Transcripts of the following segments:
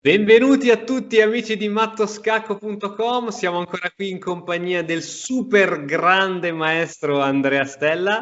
Benvenuti a tutti amici di mattoscacco.com, siamo ancora qui in compagnia del super grande maestro Andrea Stella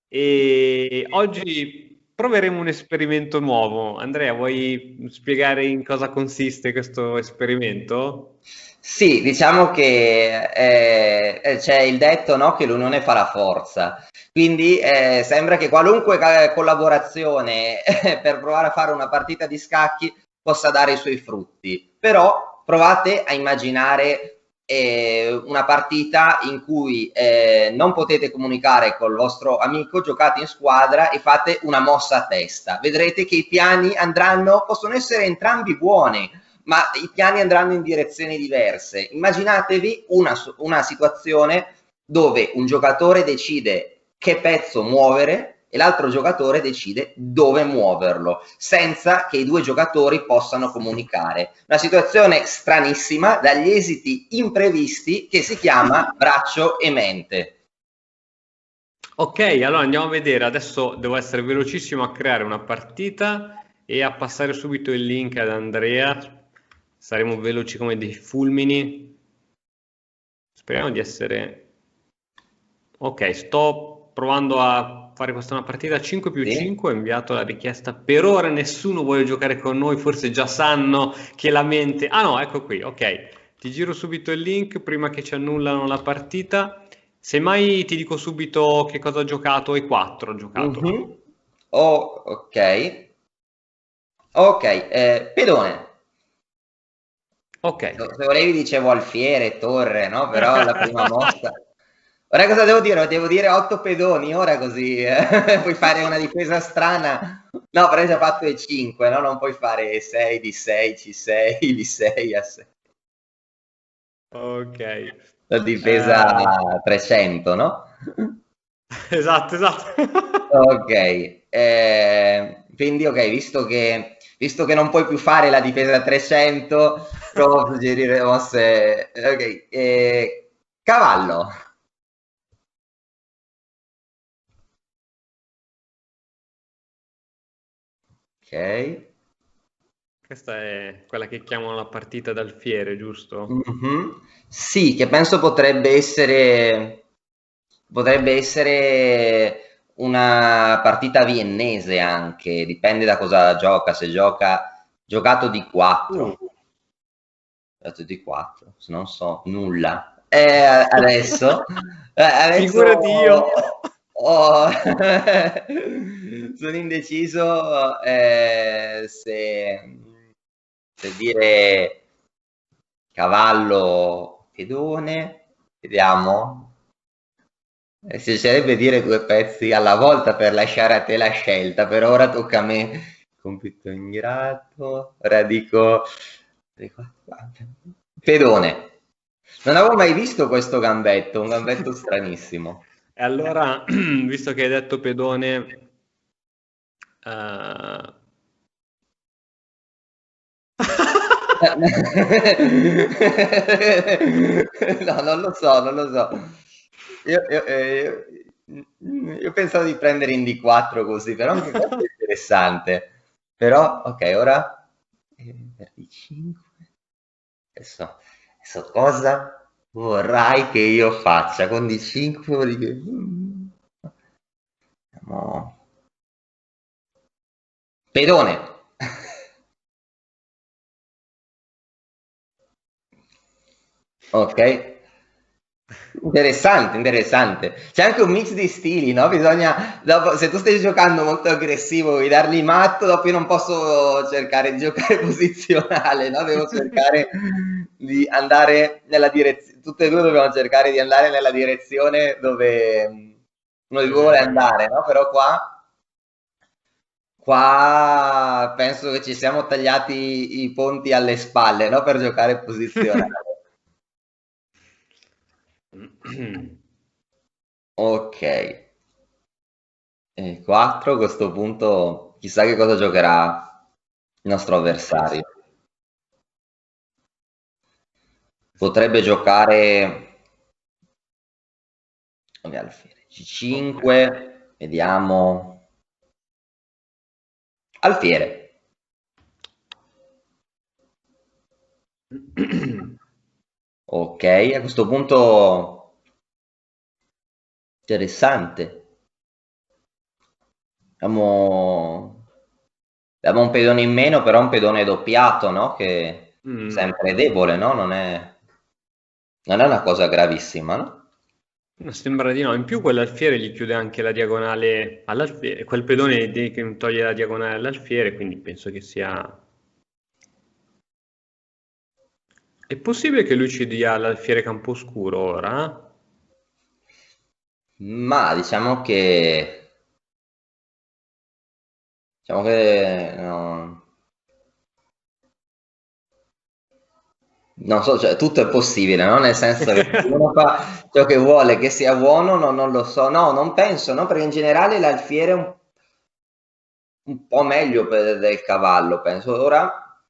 e oggi proveremo un esperimento nuovo. Andrea, vuoi spiegare in cosa consiste questo esperimento? Sì, diciamo che c'è il detto, no, che l'unione fa la forza. Quindi sembra che qualunque collaborazione per provare a fare una partita di scacchi possa dare i suoi frutti. Però provate a immaginare una partita in cui non potete comunicare col vostro amico, giocate in squadra e fate una mossa a testa. Vedrete che i piani possono essere entrambi buoni, ma i piani andranno in direzioni diverse. Immaginatevi una situazione dove un giocatore decide che pezzo muovere e l'altro giocatore decide dove muoverlo, senza che i due giocatori possano comunicare. Una situazione stranissima, dagli esiti imprevisti, che si chiama braccio e mente. Ok, allora andiamo a vedere. Adesso devo essere velocissimo a creare una partita e a passare subito il link ad Andrea. Saremo veloci come dei fulmini. Speriamo di essere... Ok, sto provando a fare questa una partita 5 più Sì? 5, ho inviato la richiesta. Per ora nessuno vuole giocare con noi, forse già sanno che la mente... Ah no, ecco qui, ok. Ti giro subito il link prima che ci annullano la partita. Semmai ti dico subito che cosa ho giocato, e 4 ho giocato. Mhm. Oh, ok. Ok, pedone. Ok. Se volevi dicevo alfiere, torre, no? Però la prima mossa. Ora cosa devo dire? Devo dire 8 pedoni, ora così puoi fare una difesa strana. No, però hai già fatto e 5, no? Non puoi fare 6 di 6, C6, di 6 a 6. Ok. La difesa Eh, 300, no? esatto, esatto. Ok, quindi ok, visto che non puoi più fare la difesa 300, provo a suggerire mosse. Ok, cavallo. Ok. Questa è quella che chiamano la partita d'alfiere, giusto? Mhm. Sì, che penso potrebbe essere una partita viennese anche, dipende da cosa gioca, se gioca giocato di 4. Giocato di 4, non so, nulla. Adesso, adesso Figurati io. sono indeciso se dire cavallo pedone, vediamo. Si piacerebbe dire due pezzi alla volta per lasciare a te la scelta, per ora tocca a me. Compito in grado, ora dico pedone. Non avevo mai visto questo gambetto, un gambetto stranissimo. E allora, visto che hai detto pedone, eh, No, non lo so, non lo so. Io pensavo di prendere in D4 così, però anche questo è interessante. Però, ok, ora per D5. Adesso cosa vorrai che io faccia con D5? Andiamo. Pedone. Ok. Interessante, interessante. C'è anche un mix di stili, no? Bisogna, dopo, se tu stai giocando molto aggressivo, vuoi dargli matto, dopo io non posso cercare di giocare posizionale, no? Devo cercare di andare nella direzione, tutte e due dobbiamo cercare di andare nella direzione dove uno di due vuole andare, no? Però qua penso che ci siamo tagliati i ponti alle spalle, no? Per giocare posizionale. Ok. 4 a questo punto chissà che cosa giocherà il nostro Sì, sì. avversario. Potrebbe giocare come alfiere Ok. G5, vediamo. Alfiere. Ok, a questo punto interessante. Abbiamo, abbiamo un pedone in meno, però un pedone doppiato, no? Che è Mm. sempre debole, no? Non è una cosa gravissima, no? No, sembra di no. In più quell'alfiere gli chiude anche la diagonale all'alfiere, quel pedone che toglie la diagonale all'alfiere, quindi penso che sia... È possibile che lui ci dia l'alfiere Camposcuro ora? Ma diciamo che no, non so, cioè, tutto è possibile, no? Nel senso che se uno fa ciò che vuole che sia buono, non lo so, no, non penso, no? Perché in generale l'alfiere è un po' meglio del cavallo, penso. Ora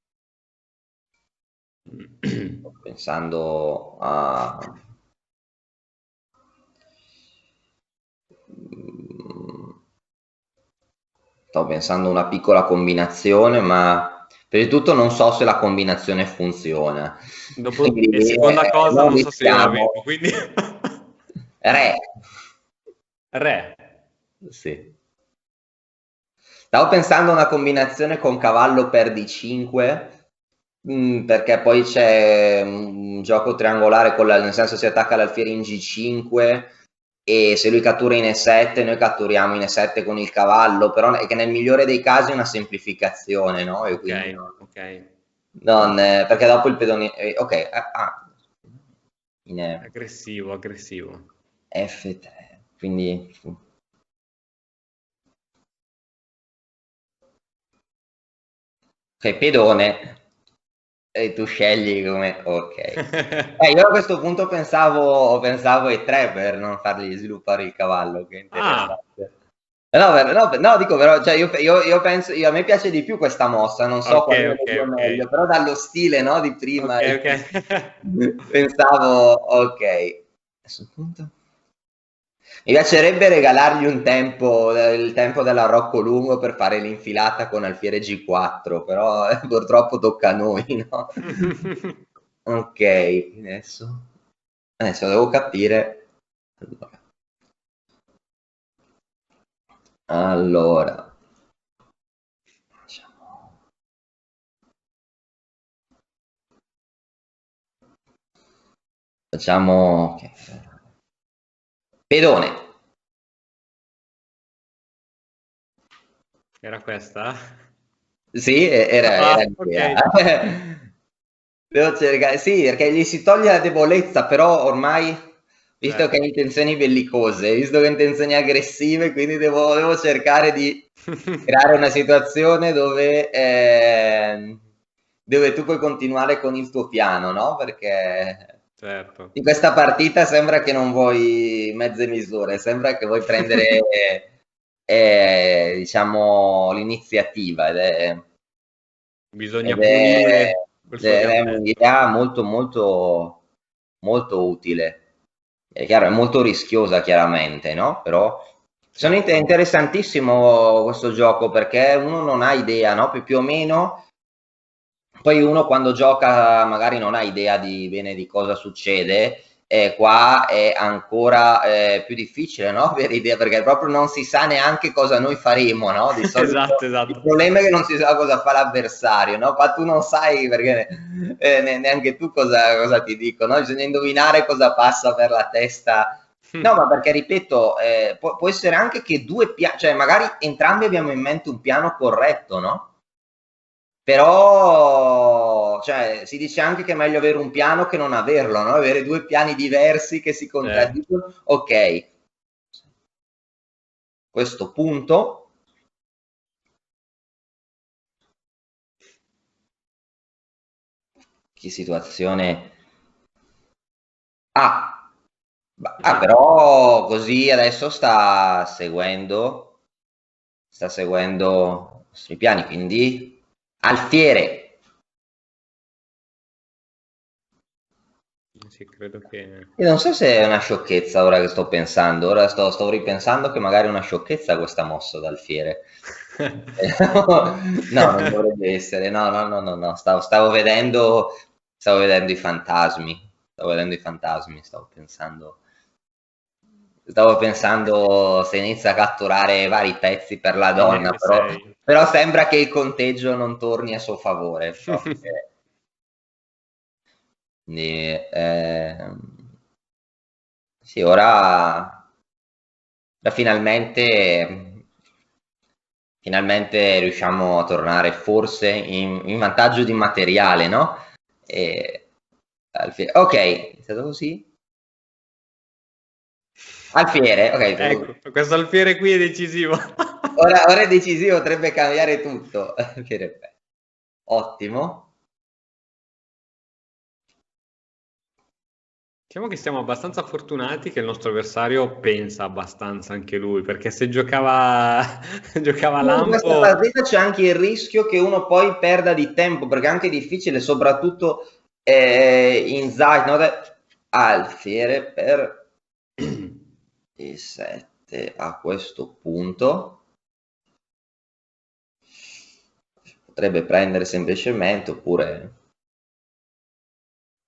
sto pensando a... Sto pensando a una piccola combinazione, ma per di tutto non so se la combinazione funziona. Dopo, e Quindi seconda cosa, non non so se io la rischiamo. vedo, quindi... Re. Re. Sì. Stavo pensando a una combinazione con cavallo per D5, perché poi c'è un gioco triangolare, nel senso si attacca l'alfiere in G5 e se lui cattura in E7 noi catturiamo in E7 con il cavallo, però è che nel migliore dei casi è una semplificazione, no? E Ok, quindi ok. perché dopo il pedone... ok, in Aggressivo, aggressivo. F3, quindi... Ok, pedone, e tu scegli come... Ok. Io a questo punto pensavo ai tre per non fargli sviluppare il cavallo, che è Ah, interessante. No, no, dico però, cioè io penso, a me piace di più questa mossa, non so ok, quale ok, delle due è ok. meglio, però dallo stile, no, di prima, Ok, ok. pensavo, ok. A questo punto... Mi piacerebbe regalargli un tempo, il tempo della Rocco Lungo per fare l'infilata con alfiere G4, però purtroppo tocca a noi, no? Ok, adesso devo capire. Allora, facciamo, ok. Pedone. Era questa? Sì, era Ah, ok. l'idea. Devo cercare, sì, perché gli si toglie la debolezza, però ormai, visto che ha Certo. intenzioni bellicose, visto che ha intenzioni aggressive, quindi devo cercare di creare una situazione dove tu puoi continuare con il tuo piano, no? Perché Certo. in questa partita sembra che non vuoi mezze misure, sembra che vuoi prendere, diciamo, l'iniziativa Bisogna ed è, punire quel suo ed è cappello. un'idea molto, molto, molto utile. È chiaro, è molto rischiosa chiaramente, no? Però è Certo. interessantissimo questo gioco perché uno non ha idea, no? Più o meno, poi uno quando gioca magari non ha idea di bene di cosa succede, e qua è ancora più difficile, no? Avere idea perché proprio non si sa neanche cosa noi faremo, no? Di Esatto, solito il esatto. problema è che non si sa cosa fa l'avversario, no? Ma tu non sai perché neanche tu cosa ti dico, no? Bisogna indovinare cosa passa per la testa. No, ma perché ripeto, può essere anche che due piani, cioè magari entrambi abbiamo in mente un piano corretto, no? Però, cioè, si dice anche che è meglio avere un piano che non averlo, no? Avere due piani diversi che si Certo. contraddicono. Ok, questo punto, che situazione... Ah, Ah, però così adesso sta seguendo i nostri piani, quindi alfiere. sì, credo che... Io non so se è una sciocchezza ora che sto pensando, ora sto ripensando che magari è una sciocchezza questa mossa d'alfiere. No, non dovrebbe essere, no, no, no, no, no. Stavo vedendo stavo vedendo i fantasmi, stavo pensando se inizia a catturare vari pezzi per la donna, però sembra che il conteggio non torni a suo favore. Quindi, sì, ora finalmente riusciamo a tornare forse in vantaggio di materiale, no? Ok, è stato così. Alfiere, ok. Ecco, questo alfiere qui è decisivo. Ora è decisivo, potrebbe cambiare tutto. Ottimo. Diciamo che siamo abbastanza fortunati che il nostro avversario pensa abbastanza anche lui, perché se giocava In questa lampo... partita c'è anche il rischio che uno poi perda di tempo, perché è anche difficile, soprattutto in Zayt, no? Alfiere per i 7 a questo punto. Potrebbe prendere semplicemente, oppure...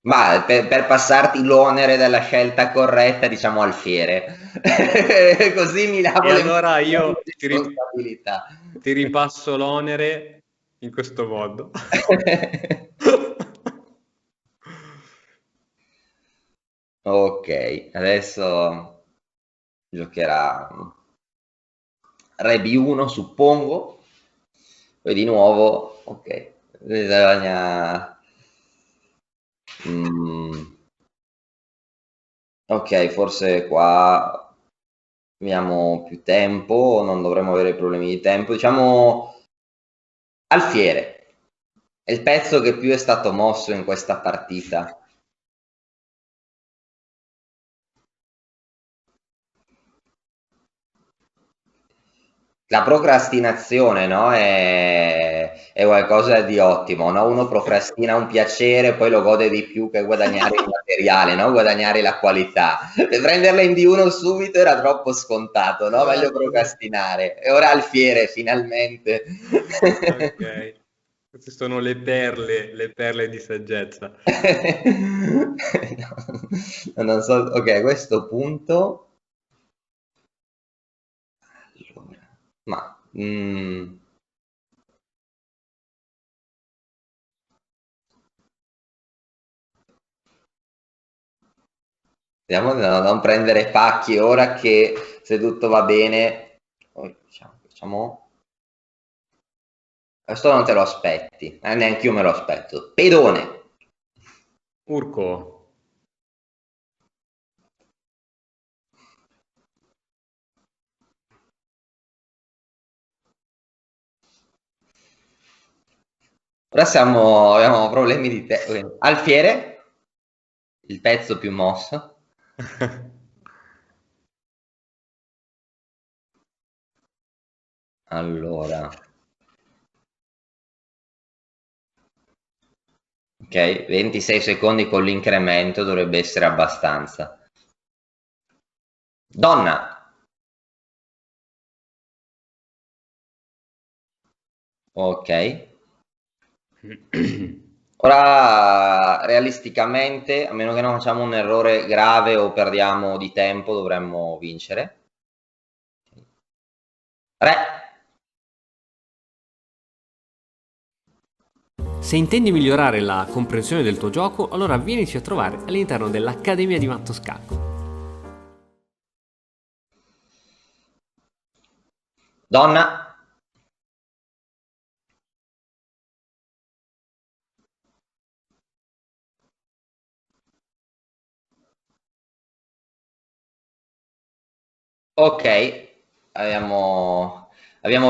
Ma per passarti l'onere della scelta corretta, diciamo alfiere. Così mi lavo E allora io responsabilità. ti ripasso l'onere in questo modo. Ok, adesso giocherà Re B1, suppongo. Poi di nuovo, ok, bisogna... ok, forse qua abbiamo più tempo, non dovremmo avere problemi di tempo. Diciamo alfiere, è il pezzo che più è stato mosso in questa partita. La procrastinazione, no? È qualcosa di ottimo, no? Uno procrastina un piacere, poi lo gode di più che guadagnare il materiale, no? Guadagnare la qualità. Per prenderla in D1 subito era troppo scontato, no? Meglio procrastinare. E ora alfiere, finalmente. Ok, queste sono le perle di saggezza. No, non so, ok, a questo punto... Allora, ma... Vediamo di non prendere pacchi ora che se tutto va bene. Facciamo... Questo non te lo aspetti, neanche io me lo aspetto. Pedone. Urco. Ora abbiamo problemi di tempo. Alfiere, il pezzo più mosso. Allora, ok, 26 secondi con l'incremento dovrebbe essere abbastanza. Donna. Ok. Ora, realisticamente, a meno che non facciamo un errore grave o perdiamo di tempo, dovremmo vincere. Re. Se intendi migliorare la comprensione del tuo gioco, allora vienici a trovare all'interno dell'Accademia di Matto Scacco. Donna. Ok, abbiamo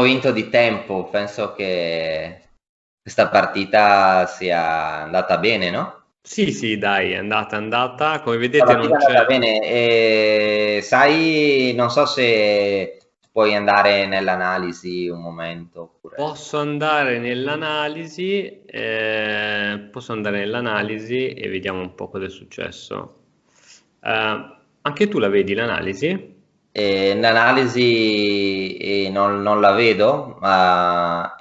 vinto di tempo, penso che questa partita sia andata bene, no? Sì, sì, dai, è andata. Come La vedete partita non è andata c'è... bene. E, sai, non so se puoi andare nell'analisi un momento. Oppure... Posso andare nell'analisi e vediamo un po' cosa è successo. Anche tu la vedi l'analisi? L'analisi non la vedo, ma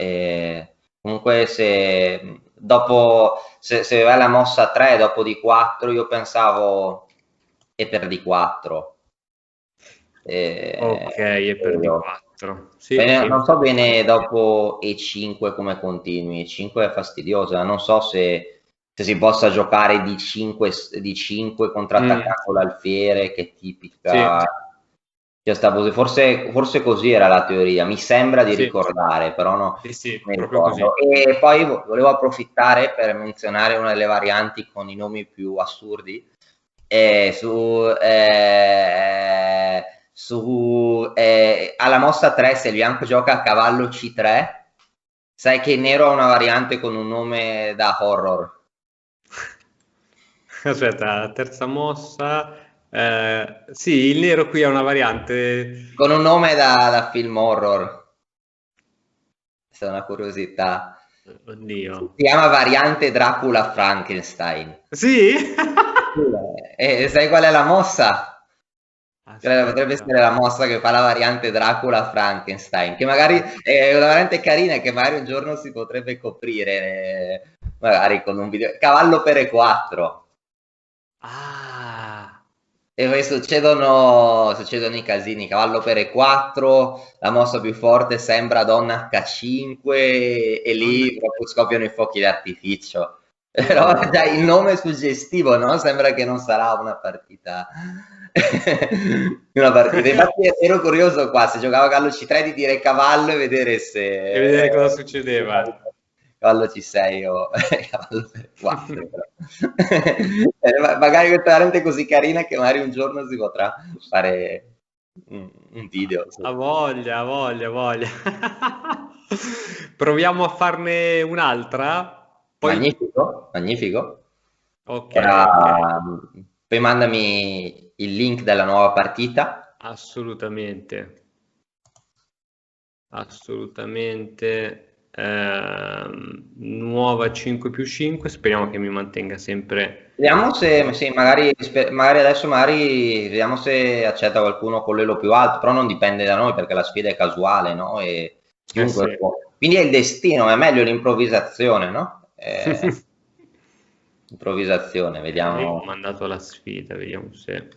comunque se dopo, se vai alla mossa 3 dopo D4, io pensavo e per D4. Ok, e per Credo. D4. Sì, Non so sì. bene dopo E5 come continui, E5 è fastidiosa, non so se si possa giocare D5 contrattaccando l'alfiere, che è Sì, tipica. Forse così era la teoria, mi sembra di sì, ricordare, però no, sì, sì, non mi proprio così. ricordo. E poi volevo approfittare per menzionare una delle varianti con i nomi più assurdi. Alla mossa 3, se il bianco gioca a cavallo C3, sai che il nero ha una variante con un nome da horror. Aspetta, la terza mossa. Sì, il nero qui ha una variante. Con un nome da film horror. Questa è una curiosità. Oddio. Si chiama variante Dracula Frankenstein. Sì? E sai qual è la mossa? Potrebbe Aspetta. essere la mossa che fa la variante Dracula Frankenstein, che magari è una variante carina che magari un giorno si potrebbe coprire, magari con un video. Cavallo per E4. Ah, E poi succedono i casini, cavallo per E4, la mossa più forte sembra donna H5 e donna. lì proprio scoppiano i fuochi d'artificio. Però Oh. già il nome è suggestivo, no? Sembra che non sarà una partita. Una partita. Infatti ero curioso qua, se giocava Gallo C3 di dire cavallo e vedere E se vedere cosa succedeva. cavallo C6 o cavallo per 4. Magari questa variante è così carina che magari un giorno si potrà fare un video. Ha voglia, ha voglia, ha voglia. Proviamo a farne un'altra. Poi, Magnifico, magnifico. ok, ok, Ora, poi mandami il link della nuova partita. assolutamente, assolutamente. Nuova 5 più 5. Speriamo che mi mantenga sempre. Vediamo se, sì, magari adesso vediamo se accetta qualcuno con l'elo più alto, però non dipende da noi perché la sfida è casuale, no? E Eh chiunque sì. può. Quindi è il destino, è meglio l'improvvisazione, no? Improvvisazione, Ok, ho vediamo. mandato la sfida, vediamo se.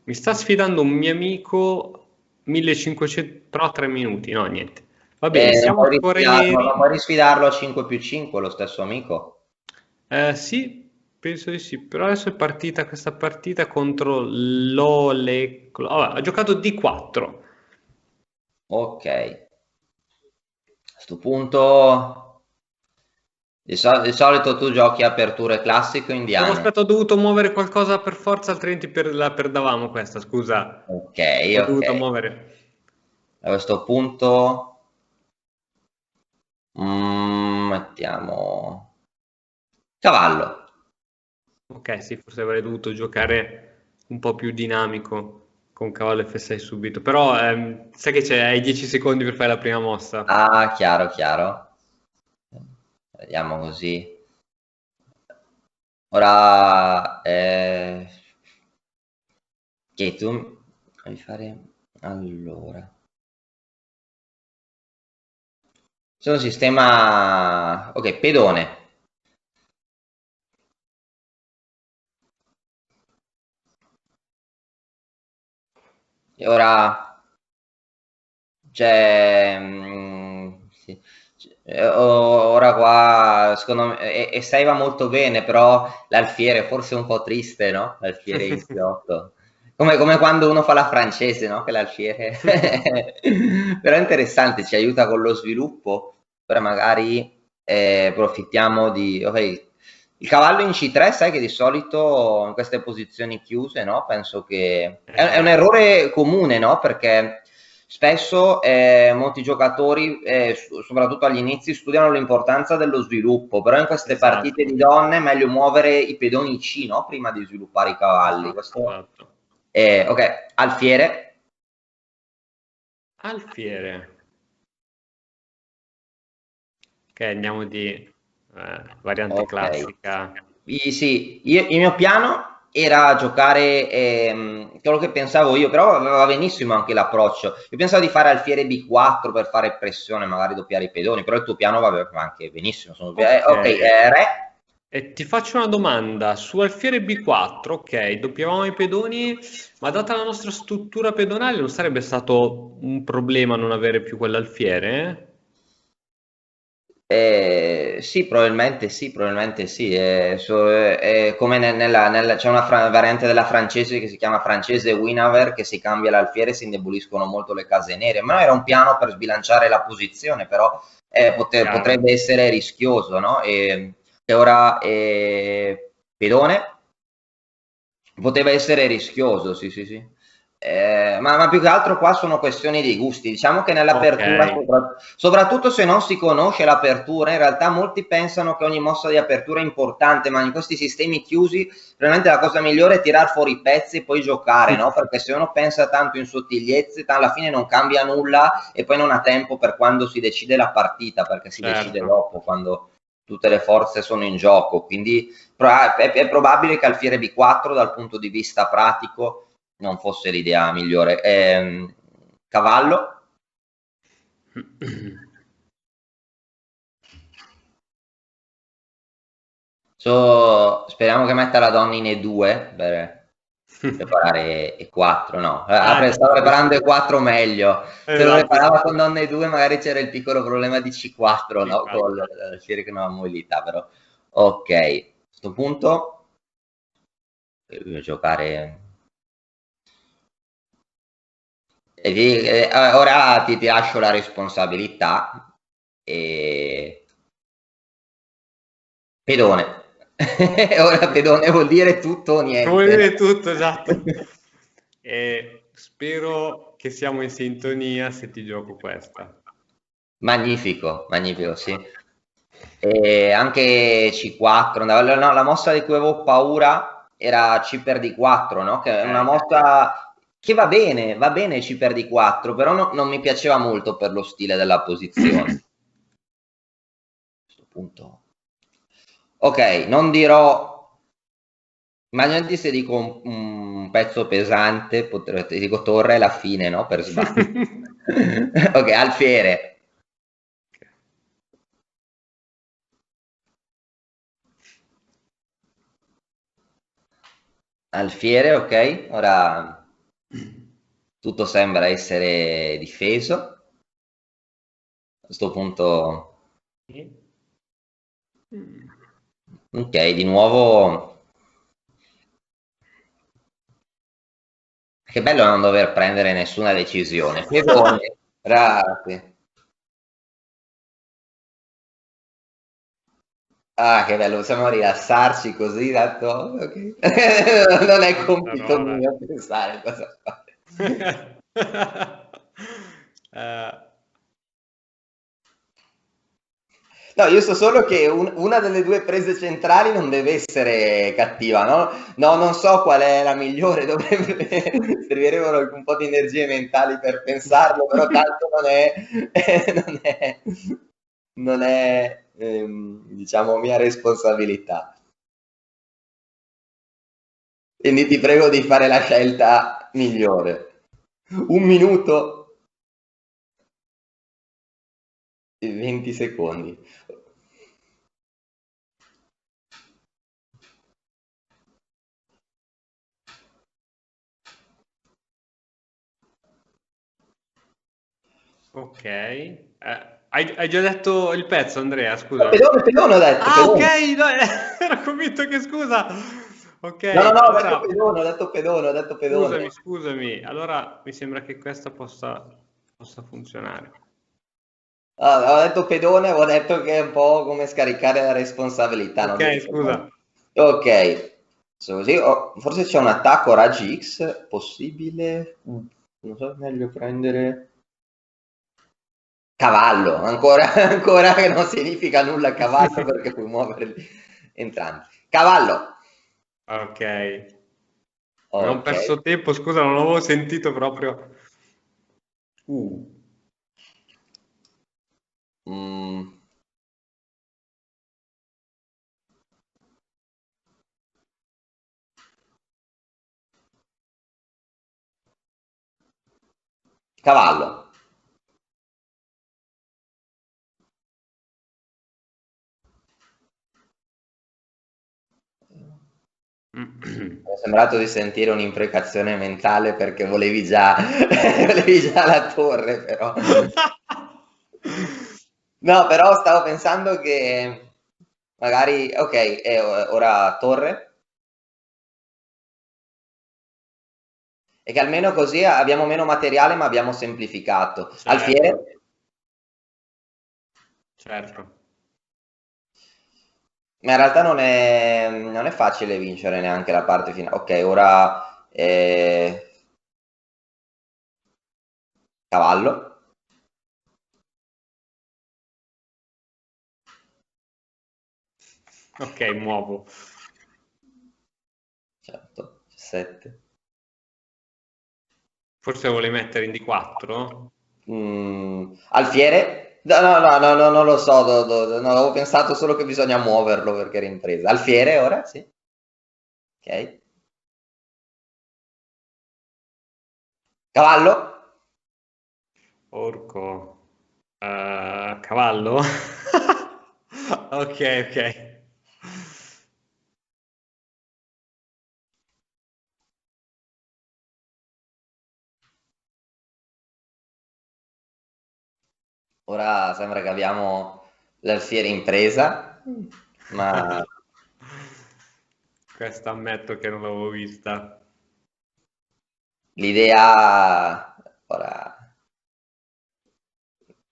Mi sta sfidando un mio amico 1500, però 3 minuti, no, niente. Va bene, siamo ancora Non neri. puoi risfidarlo a 5 più 5, lo stesso amico. Sì, penso di sì, però adesso è partita questa partita contro l'Ole. Vabbè, ha giocato D4. Ok. A questo punto, di solito tu giochi aperture classiche o No, indiane? aspetta, ho dovuto muovere qualcosa per forza, altrimenti la perdavamo questa, scusa. Ok, Ho ok. dovuto muovere. A questo punto, mettiamo cavallo. Ok, sì, forse avrei dovuto giocare un po' più dinamico con cavallo F6 subito, però sai che c'è, hai 10 secondi per fare la prima mossa. Ah, chiaro, chiaro. Vediamo così. Ora, che tu devi fare allora. C'è un sistema, ok, pedone. E ora c'è, sì, ora qua, secondo me, e 6 va molto bene, però l'alfiere è forse un po' triste, no? L'alfiere in P8. Come quando uno fa la francese, no? Che l'alfiere. Però è interessante, ci aiuta con lo sviluppo. Ora magari approfittiamo di. Ok, il cavallo in C3, sai che di solito in queste posizioni chiuse, no? Penso che è un Eh, errore comune, no? Perché spesso molti giocatori, soprattutto agli inizi, studiano l'importanza dello sviluppo, però in queste partite di esatto, donne è meglio muovere i pedoni C, no? Prima di sviluppare i cavalli. esatto, Questo, esatto. ok, alfiere. Alfiere. Ok, andiamo di variante Ok. classica. Sì, il mio piano. era giocare quello che pensavo io, però va benissimo anche l'approccio. Io pensavo di fare alfiere B4 per fare pressione, magari doppiare i pedoni, però il tuo piano va anche benissimo. Ok. Ok, re. E ti faccio una domanda su alfiere B4, ok, doppiavamo i pedoni, ma data la nostra struttura pedonale non sarebbe stato un problema non avere più quell'alfiere? Sì, probabilmente sì, probabilmente sì. Come c'è una variante della francese che si chiama francese Winaver, che si cambia l'alfiere e si indeboliscono molto le case nere. Ma era un piano per sbilanciare la posizione, però Chiaro. potrebbe essere rischioso, no? E ora pedone poteva essere rischioso, sì, sì, sì. Ma più che altro qua sono questioni di gusti. Diciamo che Ok, nell'apertura, soprattutto se non si conosce l'apertura, in realtà molti pensano che ogni mossa di apertura è importante, ma in questi sistemi chiusi, veramente la cosa migliore è tirar fuori i pezzi e poi giocare, no? Perché se uno pensa tanto in sottigliezze, alla fine non cambia nulla e poi non ha tempo per quando si decide la partita, perché si decide certo. dopo, quando tutte le forze sono in gioco. Quindi è probabile che alfiere B4 dal punto di vista pratico non fosse l'idea migliore. Cavallo. Speriamo che metta la donna in E2 per preparare E4, no. Stavo preparando E4 meglio. Se lo Esatto, preparava sì, con donna E2 magari c'era il piccolo problema di C4, sì, no? Con l'alfiere che non ha mobilità, però. Ok, a questo punto giocare. Ora ti lascio la responsabilità. E... Pedone. Ora pedone vuol dire tutto o vuol niente, no? dire tutto, esatto. E spero che siamo in sintonia se ti gioco questa. Magnifico, magnifico, sì. E anche C4, no, la mossa di cui avevo paura era C per D4, no? Che è una Ok. mossa che va bene C per D4, però non mi piaceva molto per lo stile della posizione. A questo punto. Ok, non dirò. Immaginati se dico un pezzo pesante, ti dico torre alla fine, no? Per sbaglio. Ok, alfiere. Alfiere, ok. Ora tutto sembra essere difeso. A questo punto, ok, di nuovo. Che bello non dover prendere nessuna decisione. Pedone, grazie. Ah, che bello, possiamo rilassarci così, tanto. Ok. Non è compito Cazzarole. mio pensare cosa fare. Eh, No, io so solo che una delle due prese centrali non deve essere cattiva, no? No, non so qual è la migliore, dovrebbe servirebbero un po' di energie mentali per pensarlo, però tanto non è, diciamo, mia responsabilità. Quindi ti prego di fare la scelta migliore. Un minuto e 20 secondi. ok. Hai già detto il pezzo, Andrea, No, scusa. pedone, pedone ho detto, Ah, ok, pedone. no, ero convinto che scusa. Ok, No, no, no, ho detto allora pedone, ho detto pedone, ho detto pedone. scusami. Allora mi sembra che questa possa funzionare. Ah, ho detto pedone, ho detto che è un po' come scaricare la responsabilità, Ok, non devi fare. scusa. Ok, così, forse c'è un attacco raggi X possibile. Non so, meglio prendere cavallo, ancora, ancora che non significa nulla cavallo perché puoi muoverli entrambi. Cavallo, Ok. Abbiamo ok. perso tempo, scusa, non avevo sentito proprio. Uh. Mm, Cavallo. Mi è sembrato di sentire un'imprecazione mentale perché volevi già, volevi già la torre, però. No, però stavo pensando che magari, ok, ora torre, e che almeno così abbiamo meno materiale ma abbiamo semplificato. Certo, Alfiere, certo. ma in realtà non è facile vincere neanche la parte finale. Ok, ora cavallo. Ok, muovo. Certo, 7. Forse vuole mettere in D4? Alfiere? No, no, no, no, no, non lo so, no, avevo pensato solo che bisogna muoverlo perché era in presa. Alfiere ora? Sì. Ok. Cavallo? Orco. Cavallo? Ok, ok. Ora sembra che abbiamo l'alfiere in presa, ma Questa ammetto che non l'avevo vista. l'idea ora,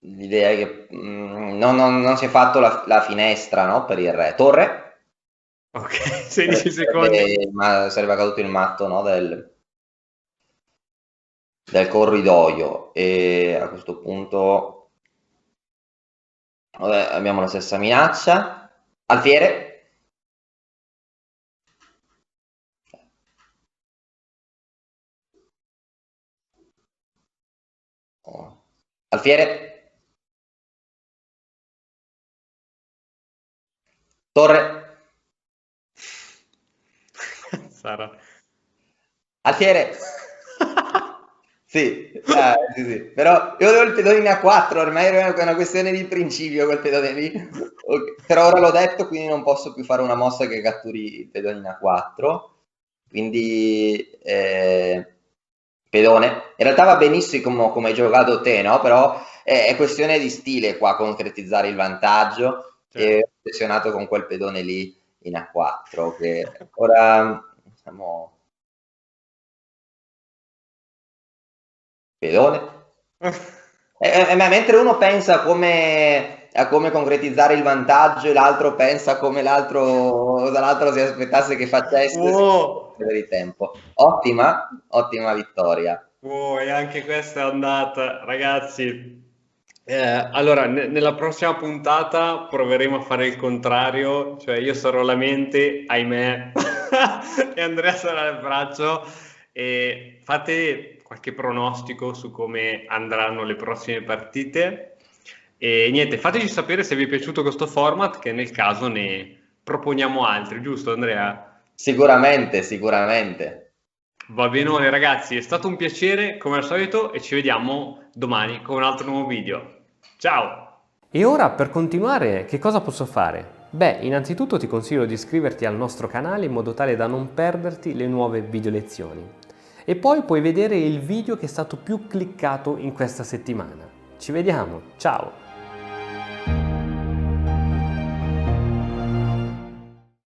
l'idea è che non si è fatto la finestra, no, per il re. Torre? Ok, 16 secondi. Sarebbe caduto il matto, no, del corridoio, e a questo punto vabbè, abbiamo la stessa minaccia. Alfiere? Oh. Alfiere? Torre? Sarà. Alfiere? Sì, sì, sì, però io volevo il pedone a 4, ormai era una questione di principio quel pedone lì. Ok, però ora l'ho detto, quindi non posso più fare una mossa che catturi il pedone in A4. Quindi pedone. In realtà va benissimo come hai giocato te, no? Però è questione di stile qua concretizzare il vantaggio, e ho Certo. ossessionato con quel pedone lì in A4 che ora siamo pedone. Ma mentre uno pensa a come concretizzare il vantaggio e l'altro pensa a come l'altro si aspettasse che facesse, si Wow, perde di tempo. Ottima, ottima vittoria. wow, e anche questa è andata, ragazzi. Allora, nella prossima puntata proveremo a fare il contrario, cioè io sarò la mente, ahimè, e Andrea sarà il braccio. E fate qualche pronostico su come andranno le prossime partite. E niente, fateci sapere se vi è piaciuto questo format, che nel caso ne proponiamo altri, giusto Andrea? Sicuramente, sicuramente. Va bene, ragazzi, è stato un piacere come al solito e ci vediamo domani con un altro nuovo video. Ciao! E ora per continuare che cosa posso fare? Beh, innanzitutto ti consiglio di iscriverti al nostro canale in modo tale da non perderti le nuove video lezioni. E poi puoi vedere il video che è stato più cliccato in questa settimana. Ci vediamo, ciao!